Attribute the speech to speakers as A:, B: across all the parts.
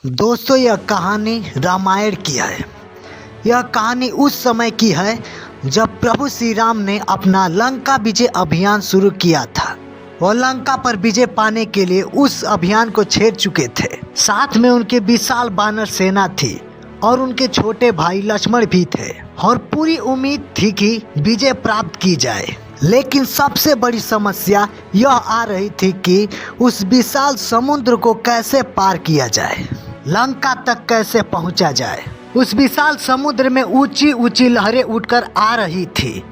A: दोस्तों, यह कहानी रामायण की है। यह कहानी उस समय की है जब प्रभु श्री राम ने अपना लंका विजय अभियान शुरू किया था। वह लंका पर विजय पाने के लिए उस अभियान को छेड़ चुके थे। साथ में उनके विशाल वानर सेना थी और उनके छोटे भाई लक्ष्मण भी थे और पूरी उम्मीद थी कि विजय प्राप्त की जाए। लेकिन सबसे बड़ी समस्या यह आ रही थी कि उस विशाल समुद्र को कैसे पार किया जाए, लंका तक कैसे पहुंचा जाए। उस विशाल समुद्र में ऊंची ऊंची लहरें उठकर आ रही थी।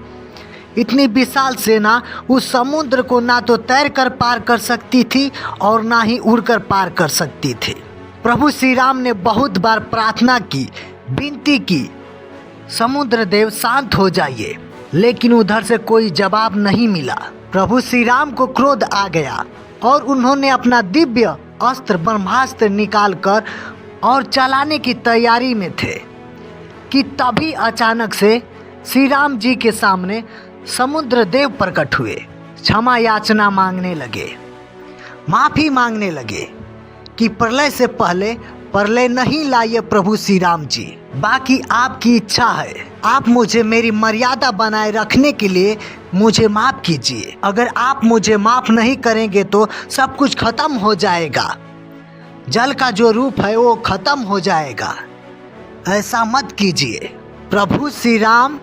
A: इतनी विशाल सेना उस समुद्र को ना तो तैर कर पार कर सकती थी और ना ही उड़कर पार कर सकती थी। प्रभु श्री राम ने बहुत बार प्रार्थना की, विनती की, समुद्र देव शांत हो जाइए, लेकिन उधर से कोई जवाब नहीं मिला। प्रभु श्री राम को क्रोध आ गया और उन्होंने अपना दिव्य अस्त्र ब्रह्मास्त्र निकालकर और चलाने की तैयारी में थे कि तभी अचानक से श्री राम जी के सामने समुद्र देव प्रकट हुए। क्षमा याचना मांगने लगे, माफी मांगने लगे कि प्रलय से पहले प्रलय नहीं लाइए प्रभु श्री राम जी, बाकी आपकी इच्छा है। आप मुझे मेरी मर्यादा बनाए रखने के लिए मुझे माफ़ कीजिए। अगर आप मुझे माफ़ नहीं करेंगे तो सब कुछ खत्म हो जाएगा, जल का जो रूप है वो खत्म हो जाएगा, ऐसा मत कीजिए। प्रभु श्री राम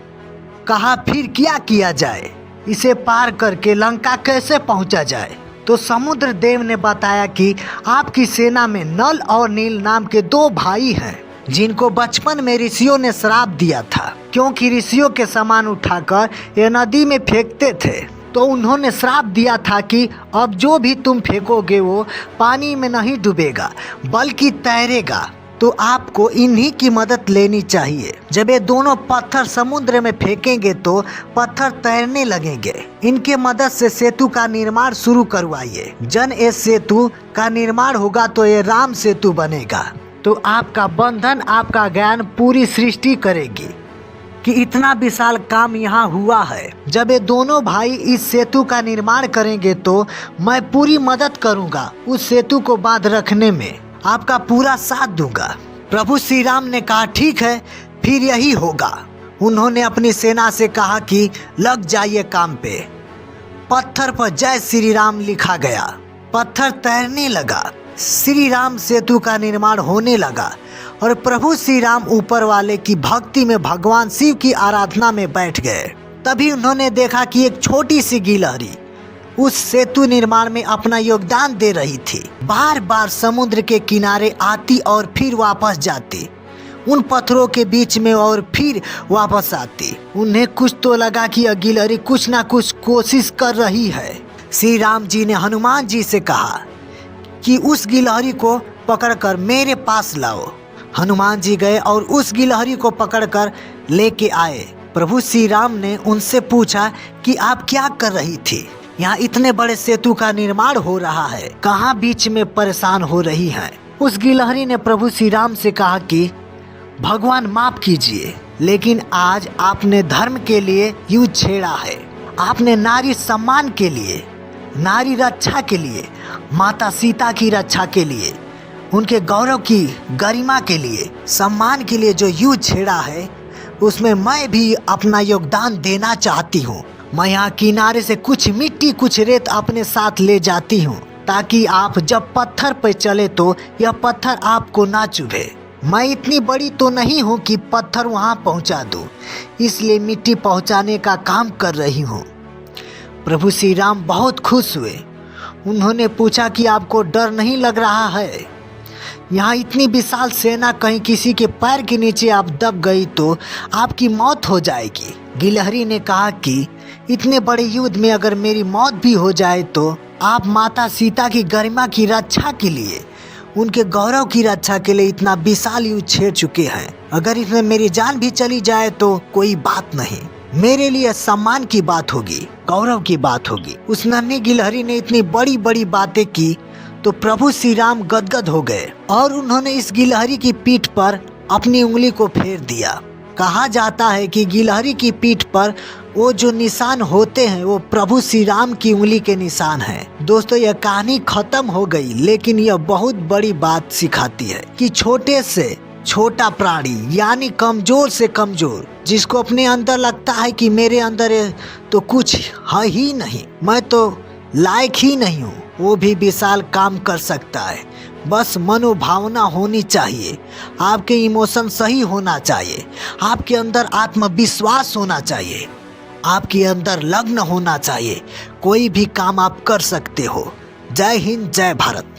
A: कहा, फिर क्या किया जाए, इसे पार करके लंका कैसे पहुंचा जाए। तो समुद्र देव ने बताया कि आपकी सेना में नल और नील नाम के दो भाई हैं, जिनको बचपन में ऋषियों ने श्राप दिया था, क्योंकि ऋषियों के सामान उठाकर ये नदी में फेंकते थे। तो उन्होंने श्राप दिया था कि अब जो भी तुम फेंकोगे वो पानी में नहीं डूबेगा बल्कि तैरेगा। तो आपको इन्हीं की मदद लेनी चाहिए। जब ये दोनों पत्थर समुद्र में फेंकेंगे तो पत्थर तैरने लगेंगे। इनके मदद से सेतु का निर्माण शुरू करवाइए। जन ये सेतु का निर्माण होगा तो ये राम सेतु बनेगा। तो आपका बंधन, आपका ज्ञान पूरी सृष्टि करेगी कि इतना विशाल काम यहाँ हुआ है। जब ये दोनों भाई इस सेतु का निर्माण करेंगे तो मैं पूरी मदद करूँगा, उस सेतु को बांध रखने में आपका पूरा साथ दूंगा। प्रभु श्री राम ने कहा, ठीक है, फिर यही होगा। उन्होंने अपनी सेना से कहा कि लग जाइए काम पे। पत्थर पर जय श्री राम लिखा गया, पत्थर तैरने लगा, श्री राम सेतु का निर्माण होने लगा और प्रभु श्री राम ऊपर वाले की भक्ति में भगवान शिव की आराधना में बैठ गए। तभी उन्होंने देखा कि एक छोटी सी गिलहरी उस सेतु निर्माण में अपना योगदान दे रही थी। बार बार समुद्र के किनारे आती और फिर वापस जाती, उन पत्थरों के बीच में और फिर वापस आती। उन्हें कुछ तो लगा कि यह गिलहरी कुछ ना कुछ कोशिश कर रही है। श्री राम जी ने हनुमान जी से कहा कि उस गिलहरी को पकड़कर मेरे पास लाओ। हनुमान जी गए और उस गिलहरी को पकड़कर लेके आए। प्रभु श्री राम ने उनसे पूछा कि आप क्या कर रही थी? यहाँ इतने बड़े सेतु का निर्माण हो रहा है, कहाँ बीच में परेशान हो रही हैं? उस गिलहरी ने प्रभु श्री राम से कहा कि भगवान माफ कीजिए, लेकिन आज आपने धर्म के लिए युद्ध छेड़ा है। आपने नारी सम्मान के लिए, नारी रक्षा के लिए, माता सीता की रक्षा के लिए, उनके गौरव की गरिमा के लिए, सम्मान के लिए जो युद्ध छेड़ा है, उसमें मैं भी अपना योगदान देना चाहती हूँ। मैं यहाँ किनारे से कुछ मिट्टी कुछ रेत अपने साथ ले जाती हूँ, ताकि आप जब पत्थर पर चले तो यह पत्थर आपको ना चुभे। मैं इतनी बड़ी तो नहीं हूँ कि पत्थर वहाँ पहुँचा दूँ, इसलिए मिट्टी पहुँचाने का काम कर रही हूँ। प्रभु श्री राम बहुत खुश हुए। उन्होंने पूछा कि आपको डर नहीं लग रहा है? यहाँ इतनी विशाल सेना, कहीं किसी के पैर के नीचे आप दब गई तो आपकी मौत हो जाएगी। गिलहरी ने कहा कि इतने बड़े युद्ध में अगर मेरी मौत भी हो जाए तो आप माता सीता की गरिमा की रक्षा के लिए, उनके गौरव की रक्षा के लिए इतना विशाल युद्ध छेड़ चुके हैं। अगर इसमें मेरी जान भी चली जाए तो कोई बात नहीं, मेरे लिए सम्मान की बात होगी, गौरव की बात होगी। उस नन्ही गिलहरी ने इतनी बड़ी बड़ी बातें की तो प्रभु श्री राम गदगद हो गए और उन्होंने इस गिलहरी की पीठ पर अपनी उंगली को फेर दिया कहा जाता है कि गिलहरी की पीठ पर वो जो निशान होते हैं वो प्रभु श्री राम की उंगली के निशान हैं। दोस्तों, यह कहानी खत्म हो गई, लेकिन यह बहुत बड़ी बात सिखाती है कि छोटे से छोटा प्राणी यानी कमजोर से कमजोर, जिसको अपने अंदर लगता है कि मेरे अंदर तो कुछ है ही नहीं, मैं तो लायक ही नहीं हूँ, वो भी विशाल काम कर सकता है। बस मनोभावना होनी चाहिए, आपके इमोशन सही होना चाहिए, आपके अंदर आत्मविश्वास होना चाहिए, आपके अंदर लग्न होना चाहिए। कोई भी काम आप कर सकते हो। जय हिंद, जय भारत।